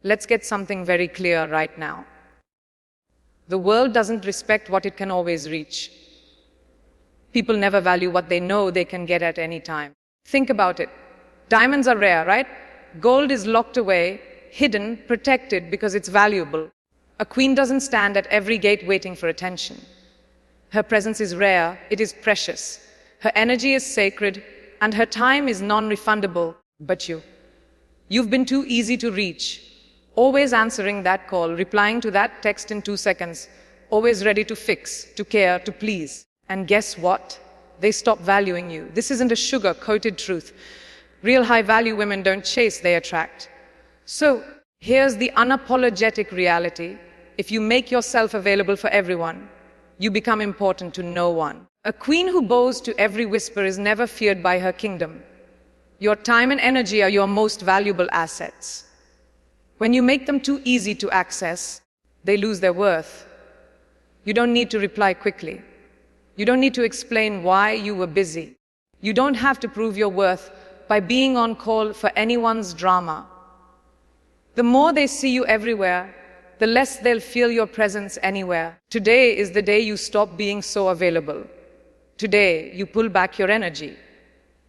Let's get something very clear right now. The world doesn't respect what it can always reach. People never value what they know they can get at any time. Think about it. Diamonds are rare, right? Gold is locked away, hidden, protected because it's valuable. A queen doesn't stand at every gate waiting for attention. Her presence is rare, it is precious. Her energy is sacred, and her time is non-refundable. But you've been too easy to reach. Always answering that call, replying to that text in 2 seconds. Always ready to fix, to care, to please. And guess what? They stop valuing you. This isn't a sugar-coated truth. Real high-value women don't chase, they attract. So, here's the unapologetic reality. If you make yourself available for everyone, you become important to no one. A queen who bows to every whisper is never feared by her kingdom. Your time and energy are your most valuable assets. When you make them too easy to access, they lose their worth. You don't need to reply quickly. You don't need to explain why you were busy. You don't have to prove your worth by being on call for anyone's drama. The more they see you everywhere, the less they'll feel your presence anywhere. Today is the day you stop being so available. Today, you pull back your energy.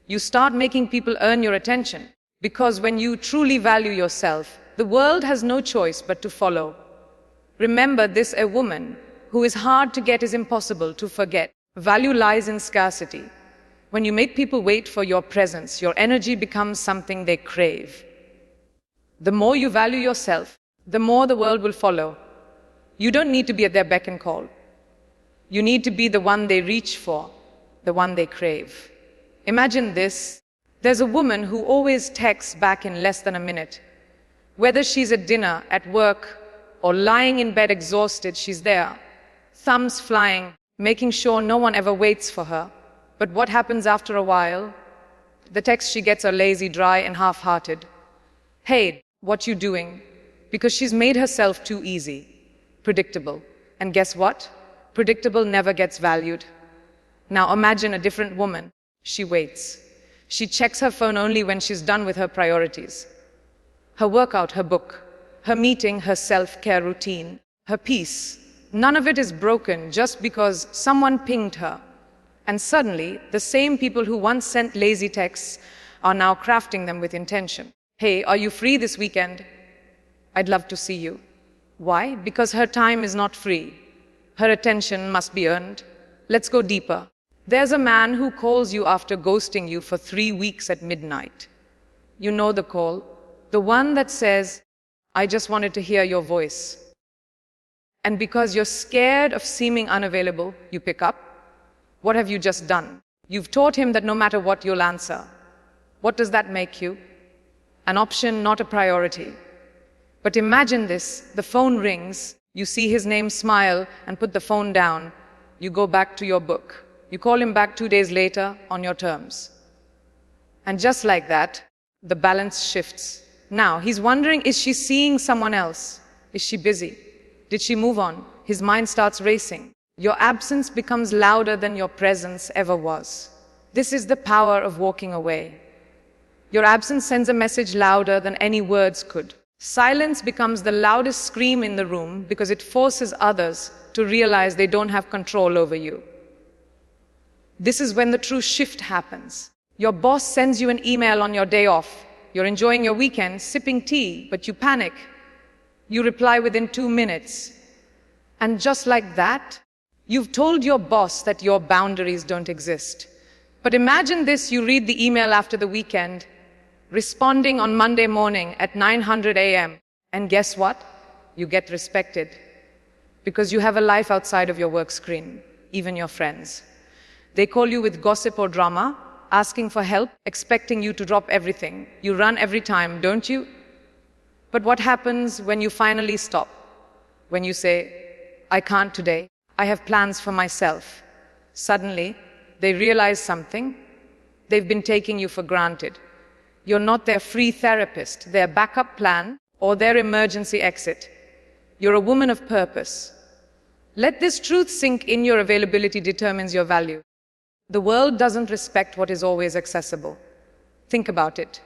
You start making people earn your attention. Because when you truly value yourself, the world has no choice but to follow. Remember this, a woman who is hard to get is impossible to forget. Value lies in scarcity. When you make people wait for your presence, your energy becomes something they crave. The more you value yourself, the more the world will follow. You don't need to be at their beck and call. You need to be the one they reach for, the one they crave. Imagine this. There's a woman who always texts back in less than a minute. Whether she's at dinner, at work, or lying in bed exhausted, she's there. Thumbs flying, making sure no one ever waits for her. But what happens after a while? The texts she gets are lazy, dry, and half-hearted. Hey, what you doing? Because she's made herself too easy, predictable. And guess what? Predictable never gets valued. Now imagine a different woman. She waits. She checks her phone only when she's done with her priorities. Her workout, her book, her meeting, her self-care routine, her peace. None of it is broken just because someone pinged her. And suddenly, the same people who once sent lazy texts are now crafting them with intention. Hey, are you free this weekend? I'd love to see you. Why? Because her time is not free. Her attention must be earned. Let's go deeper. There's a man who calls you after ghosting you for 3 weeks at midnight. You know the call, the one that says, I just wanted to hear your voice. And because you're scared of seeming unavailable, you pick up. What have you just done? You've taught him that no matter what, you'll answer. What does that make you? An option, not a priority. But imagine this, the phone rings, you see his name, smile, and put the phone down. You go back to your book. You call him back 2 days later on your terms. And just like that, the balance shifts. Now, he's wondering, is she seeing someone else? Is she busy? Did she move on? His mind starts racing. Your absence becomes louder than your presence ever was. This is the power of walking away. Your absence sends a message louder than any words could. Silence becomes the loudest scream in the room because it forces others to realize they don't have control over you. This is when the true shift happens. Your boss sends you an email on your day off. You're enjoying your weekend, sipping tea, but you panic. You reply within 2 minutes. And just like that, you've told your boss that your boundaries don't exist. But imagine this, you read the email after the weekend, responding on Monday morning at 9:00 a.m. And guess what? You get respected. Because you have a life outside of your work screen, even your friends. They call you with gossip or drama, asking for help, expecting you to drop everything. You run every time, don't you? But what happens when you finally stop? When you say, I can't today, I have plans for myself. Suddenly, they realize something. They've been taking you for granted. You're not their free therapist, their backup plan, or their emergency exit. You're a woman of purpose. Let this truth sink in. Your availability determines your value. The world doesn't respect what is always accessible. Think about it.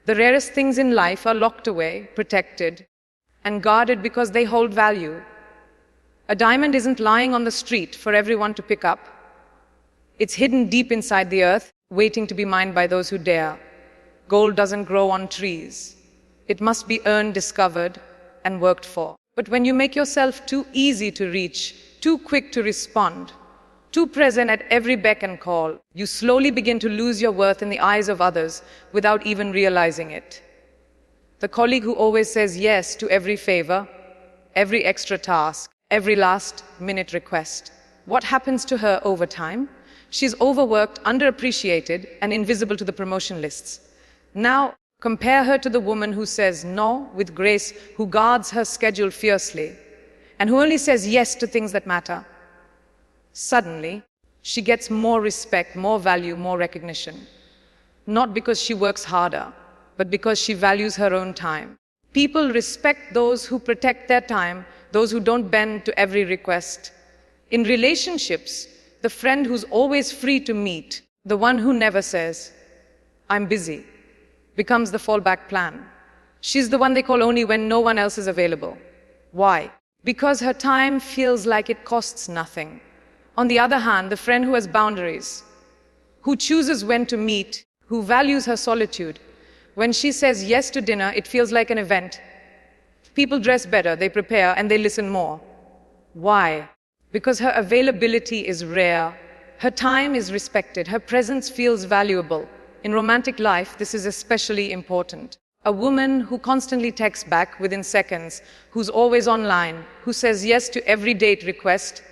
The rarest things in life are locked away, protected, and guarded because they hold value. A diamond isn't lying on the street for everyone to pick up. It's hidden deep inside the earth, waiting to be mined by those who dare. Gold doesn't grow on trees. It must be earned, discovered, and worked for. But when you make yourself too easy to reach, too quick to respond, too present at every beck and call, you slowly begin to lose your worth in the eyes of others without even realizing it. The colleague who always says yes to every favor, every extra task, every last-minute request. What happens to her over time? She's overworked, underappreciated, and invisible to the promotion lists. Now, compare her to the woman who says no with grace, who guards her schedule fiercely, and who only says yes to things that matter. Suddenly, she gets more respect, more value, more recognition. Not because she works harder, but because she values her own time. People respect those who protect their time, those who don't bend to every request. In relationships, the friend who's always free to meet, the one who never says, "I'm busy," becomes the fallback plan. She's the one they call only when no one else is available. Why? Because her time feels like it costs nothing. On the other hand, the friend who has boundaries, who chooses when to meet, who values her solitude, when she says yes to dinner, it feels like an event. People dress better, they prepare, and they listen more. Why? Because her availability is rare, her time is respected, her presence feels valuable. In romantic life, this is especially important. A woman who constantly texts back within seconds, who's always online, who says yes to every date request,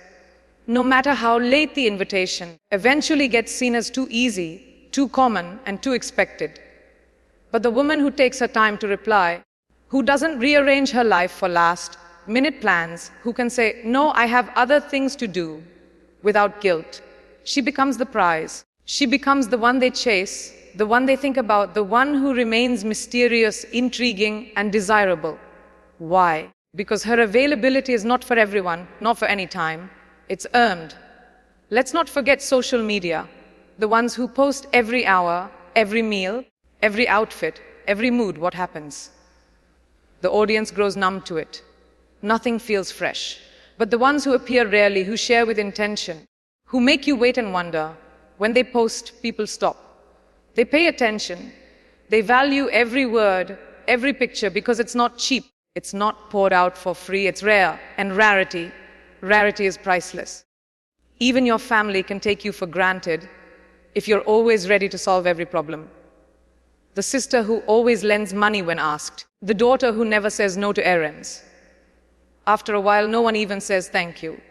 no matter how late the invitation, eventually gets seen as too easy, too common, and too expected. But the woman who takes her time to reply, who doesn't rearrange her life for last-minute plans, who can say, "No, I have other things to do," without guilt, she becomes the prize. She becomes the one they chase, the one they think about, the one who remains mysterious, intriguing, and desirable. Why? Because her availability is not for everyone, not for any time. It's earned. Let's not forget social media, the ones who post every hour, every meal, every outfit, every mood. What happens? The audience grows numb to it. Nothing feels fresh. But the ones who appear rarely, who share with intention, who make you wait and wonder, when they post, people stop. They pay attention. They value every word, every picture, because it's not cheap. It's not poured out for free. It's rare. And rarity is priceless. Even your family can take you for granted if you're always ready to solve every problem. The sister who always lends money when asked. The daughter who never says no to errands. After a while, no one even says thank you.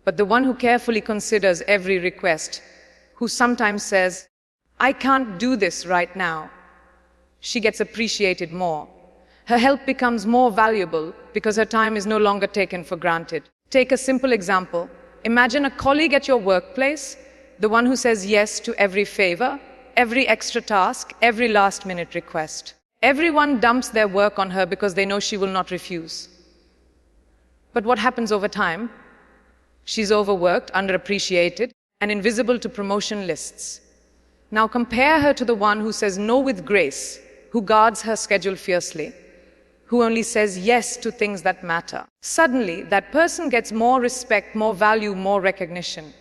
But the one who carefully considers every request, who sometimes says, "I can't do this right now," she gets appreciated more. Her help becomes more valuable because her time is no longer taken for granted. Take a simple example. Imagine a colleague at your workplace, the one who says yes to every favor, every extra task, every last-minute request. Everyone dumps their work on her because they know she will not refuse. But what happens over time? She's overworked, underappreciated, and invisible to promotion lists. Now compare her to the one who says no with grace, who guards her schedule fiercely, who only says yes to things that matter. Suddenly, that person gets more respect, more value, more recognition.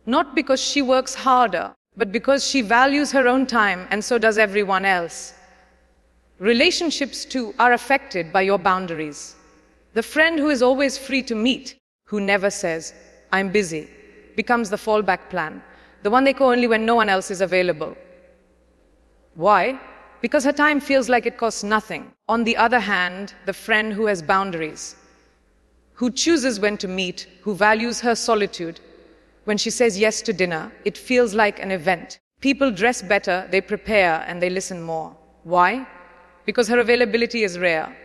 Not because she works harder, but because she values her own time, and so does everyone else. Relationships, too, are affected by your boundaries. The friend who is always free to meet, who never says, "I'm busy," becomes the fallback plan, the one they call only when no one else is available. Why? Because her time feels like it costs nothing. On the other hand, the friend who has boundaries, who chooses when to meet, who values her solitude, when she says yes to dinner, it feels like an event. People dress better, they prepare, and they listen more. Why? Because her availability is rare.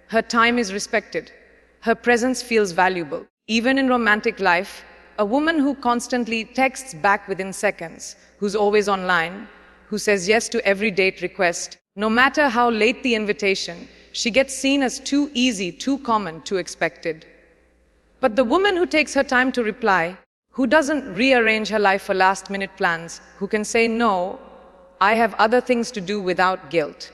Her time is respected. Her presence feels valuable. Even in romantic life, a woman who constantly texts back within seconds, who's always online, who says yes to every date request, no matter how late the invitation, she gets seen as too easy, too common, too expected. But the woman who takes her time to reply, who doesn't rearrange her life for last-minute plans, who can say, "No, I have other things to do," without guilt,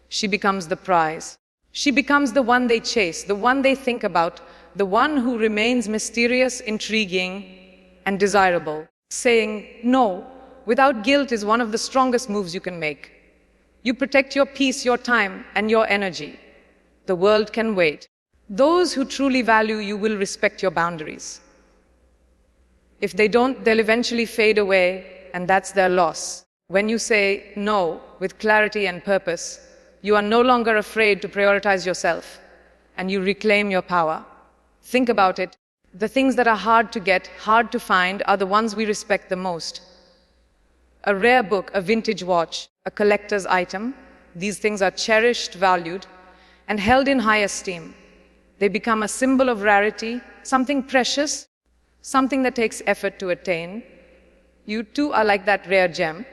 she becomes the prize. She becomes the one they chase, the one they think about, the one who remains mysterious, intriguing, and desirable. Saying no without guilt is one of the strongest moves you can make. You protect your peace, your time, and your energy. The world can wait. Those who truly value you will respect your boundaries. If they don't, they'll eventually fade away, and that's their loss. When you say no with clarity and purpose, you are no longer afraid to prioritize yourself, and you reclaim your power. Think about it. The things that are hard to get, hard to find, are the ones we respect the most. A rare book, a vintage watch, a collector's item, these things are cherished, valued, and held in high esteem. They become a symbol of rarity, something precious, something that takes effort to attain. You too are like that rare gem.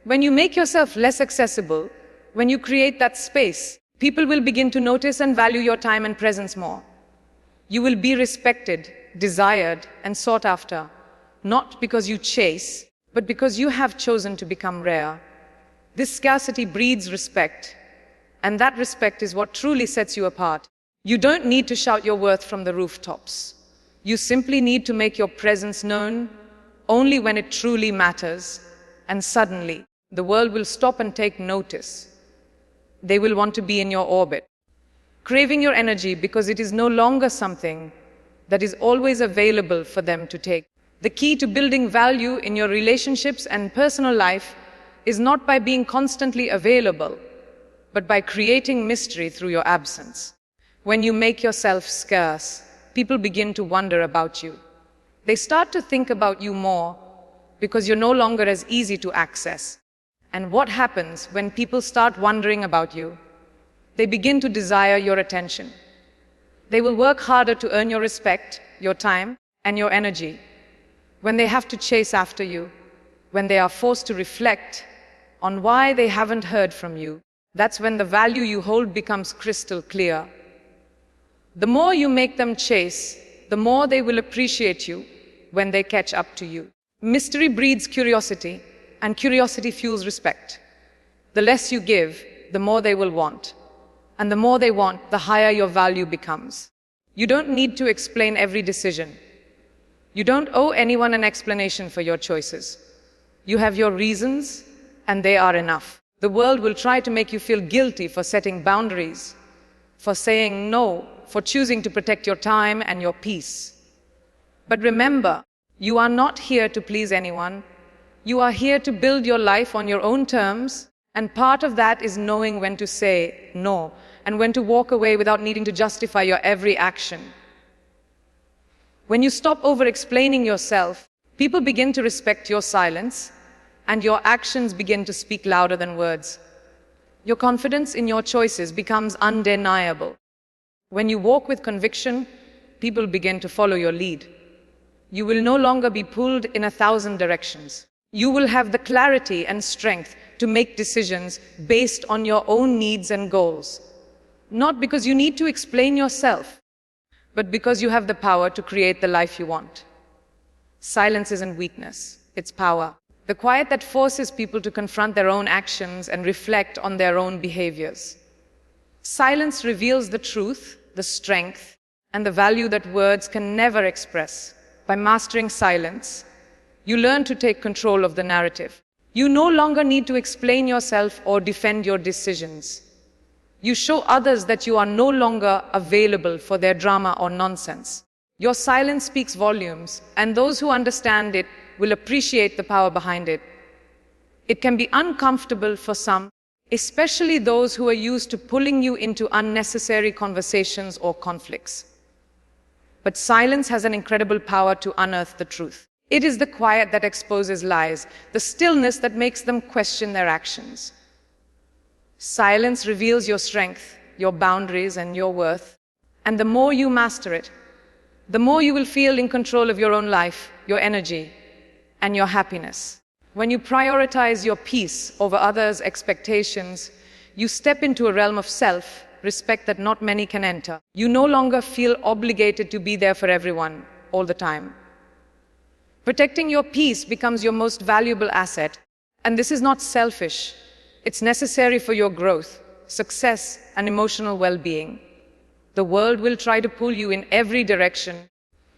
When you make yourself less accessible, when you create that space, people will begin to notice and value your time and presence more. You will be respected, desired, and sought after, not because you chase, but because you have chosen to become rare. This scarcity breeds respect, and that respect is what truly sets you apart. You don't need to shout your worth from the rooftops. You simply need to make your presence known only when it truly matters, and suddenly, the world will stop and take notice. They will want to be in your orbit, craving your energy because it is no longer something that is always available for them to take. The key to building value in your relationships and personal life is not by being constantly available, but by creating mystery through your absence. When you make yourself scarce, people begin to wonder about you. They start to think about you more because you're no longer as easy to access. And what happens when people start wondering about you? They begin to desire your attention. They will work harder to earn your respect, your time, and your energy. When they have to chase after you, when they are forced to reflect on why they haven't heard from you, that's when the value you hold becomes crystal clear. The more you make them chase, the more they will appreciate you when they catch up to you. Mystery breeds curiosity, and curiosity fuels respect. The less you give, the more they will want. And the more they want, the higher your value becomes. You don't need to explain every decision. You don't owe anyone an explanation for your choices. You have your reasons, and they are enough. The world will try to make you feel guilty for setting boundaries, for saying no, for choosing to protect your time and your peace. But remember, you are not here to please anyone. You are here to build your life on your own terms, and part of that is knowing when to say no and when to walk away without needing to justify your every action. When you stop over-explaining yourself, people begin to respect your silence, and your actions begin to speak louder than words. Your confidence in your choices becomes undeniable. When you walk with conviction, people begin to follow your lead. You will no longer be pulled in 1,000 directions. You will have the clarity and strength to make decisions based on your own needs and goals. Not because you need to explain yourself, but because you have the power to create the life you want. Silence isn't weakness, it's power. The quiet that forces people to confront their own actions and reflect on their own behaviors. Silence reveals the truth, the strength, and the value that words can never express. By mastering silence, you learn to take control of the narrative. You no longer need to explain yourself or defend your decisions. You show others that you are no longer available for their drama or nonsense. Your silence speaks volumes, and those who understand it will appreciate the power behind it. It can be uncomfortable for some, especially those who are used to pulling you into unnecessary conversations or conflicts. But silence has an incredible power to unearth the truth. It is the quiet that exposes lies, the stillness that makes them question their actions. Silence reveals your strength, your boundaries, and your worth. And the more you master it, the more you will feel in control of your own life, your energy, and your happiness. When you prioritize your peace over others' expectations, you step into a realm of self-respect that not many can enter. You no longer feel obligated to be there for everyone all the time. Protecting your peace becomes your most valuable asset, and this is not selfish. It's necessary for your growth, success, and emotional well-being. The world will try to pull you in every direction,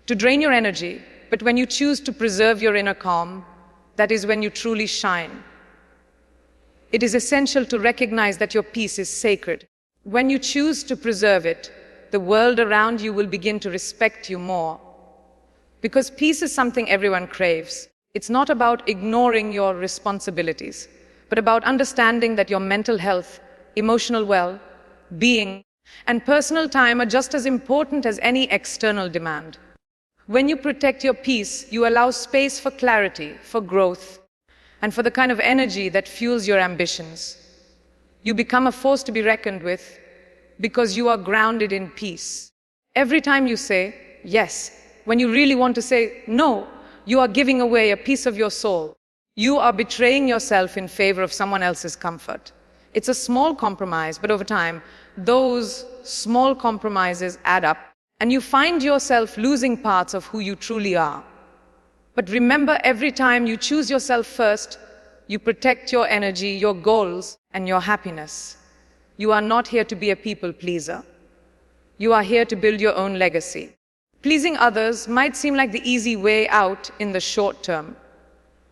to drain your energy, but when you choose to preserve your inner calm, that is when you truly shine. It is essential to recognize that your peace is sacred. When you choose to preserve it, the world around you will begin to respect you more. Because peace is something everyone craves. It's not about ignoring your responsibilities, but about understanding that your mental health, emotional well-being, and personal time are just as important as any external demand. When you protect your peace, you allow space for clarity, for growth, and for the kind of energy that fuels your ambitions. You become a force to be reckoned with because you are grounded in peace. Every time you say yes, when you really want to say no, you are giving away a piece of your soul. You are betraying yourself in favor of someone else's comfort. It's a small compromise, but over time, those small compromises add up, and you find yourself losing parts of who you truly are. But remember, every time you choose yourself first, you protect your energy, your goals, and your happiness. You are not here to be a people pleaser. You are here to build your own legacy. Pleasing others might seem like the easy way out in the short term,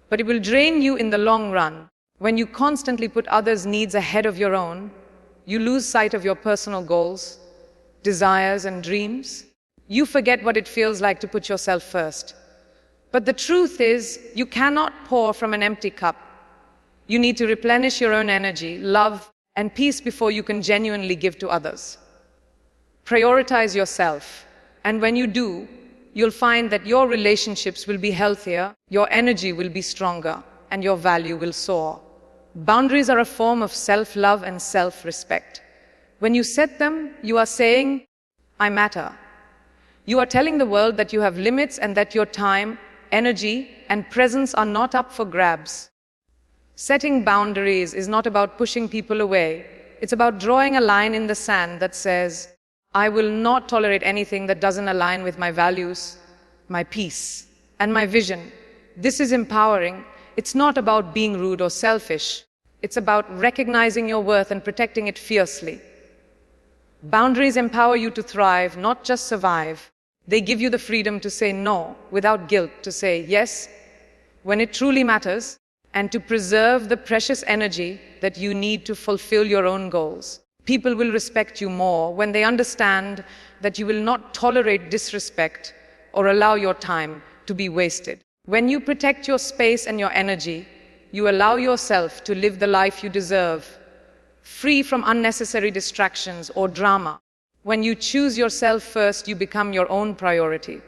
but it will drain you in the long run. When you constantly put others' needs ahead of your own, you lose sight of your personal goals, desires, and dreams. You forget what it feels like to put yourself first. But the truth is, you cannot pour from an empty cup. You need to replenish your own energy, love, and peace before you can genuinely give to others. Prioritize yourself, and when you do, you'll find that your relationships will be healthier, your energy will be stronger, and your value will soar. Boundaries are a form of self-love and self-respect. When you set them, you are saying, I matter. You are telling the world that you have limits and that your time, energy, and presence are not up for grabs. Setting boundaries is not about pushing people away. It's about drawing a line in the sand that says, I will not tolerate anything that doesn't align with my values, my peace, and my vision. This is empowering. It's not about being rude or selfish. It's about recognizing your worth and protecting it fiercely. Boundaries empower you to thrive, not just survive. They give you the freedom to say no without guilt, to say yes when it truly matters, and to preserve the precious energy that you need to fulfill your own goals. People will respect you more when they understand that you will not tolerate disrespect or allow your time to be wasted. When you protect your space and your energy, you allow yourself to live the life you deserve, free from unnecessary distractions or drama. When you choose yourself first, you become your own priority.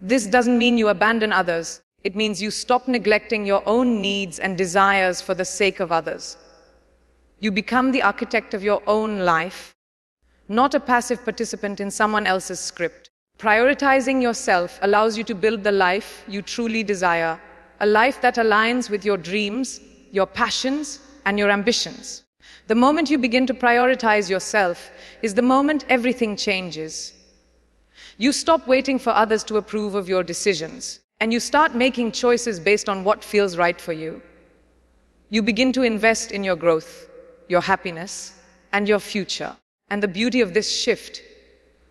This doesn't mean you abandon others. It means you stop neglecting your own needs and desires for the sake of others. You become the architect of your own life, not a passive participant in someone else's script. Prioritizing yourself allows you to build the life you truly desire, a life that aligns with your dreams, your passions, and your ambitions. The moment you begin to prioritize yourself is the moment everything changes. You stop waiting for others to approve of your decisions, and you start making choices based on what feels right for you. You begin to invest in your growth, your happiness, and your future. And the beauty of this shift,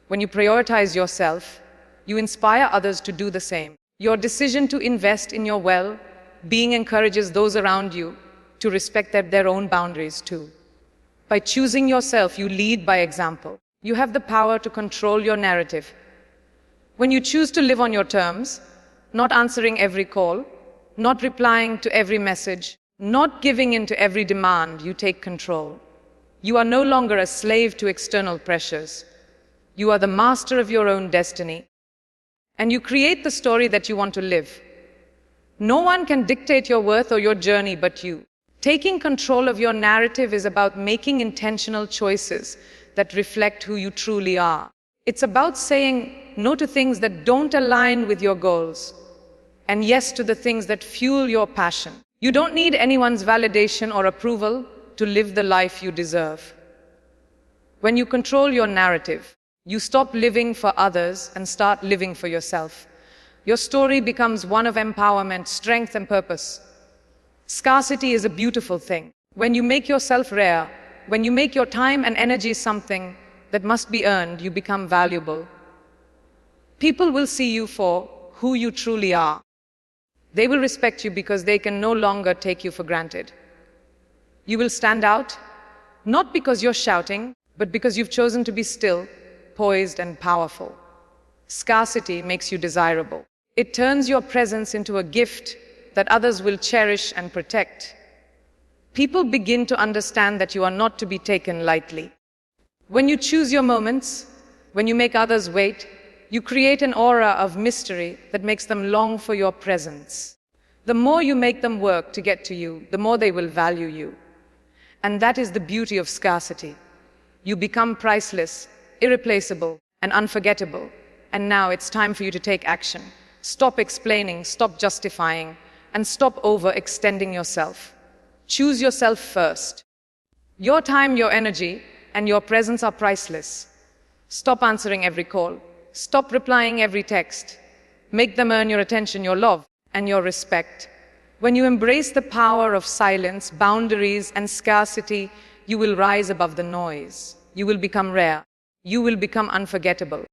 when you prioritize yourself, you inspire others to do the same. Your decision to invest in your well-being encourages those around you to respect their own boundaries too. By choosing yourself, you lead by example. You have the power to control your narrative. When you choose to live on your terms, not answering every call, not replying to every message, not giving in to every demand, you take control. You are no longer a slave to external pressures. You are the master of your own destiny. And you create the story that you want to live. No one can dictate your worth or your journey but you. Taking control of your narrative is about making intentional choices that reflect who you truly are. It's about saying no to things that don't align with your goals, and yes to the things that fuel your passion. You don't need anyone's validation or approval to live the life you deserve. When you control your narrative, you stop living for others and start living for yourself. Your story becomes one of empowerment, strength, and purpose. Scarcity is a beautiful thing. When you make yourself rare, When you make your time and energy something that must be earned, you become valuable. People will see you for who you truly are. They will respect you because they can no longer take you for granted. You will stand out, not because you're shouting, but because you've chosen to be still, poised, and powerful. Scarcity makes you desirable. It turns your presence into a gift that others will cherish and protect. People begin to understand that you are not to be taken lightly. When you choose your moments, when you make others wait, you create an aura of mystery that makes them long for your presence. The more you make them work to get to you, the more they will value you. And that is the beauty of scarcity. You become priceless, irreplaceable, and unforgettable. And now it's time for you to take action. Stop explaining, stop justifying, and stop overextending yourself. Choose yourself first. Your time, your energy, and your presence are priceless. Stop answering every call. Stop replying every text. Make them earn your attention, your love, and your respect. When you embrace the power of silence, boundaries, and scarcity, you will rise above the noise. You will become rare. You will become unforgettable.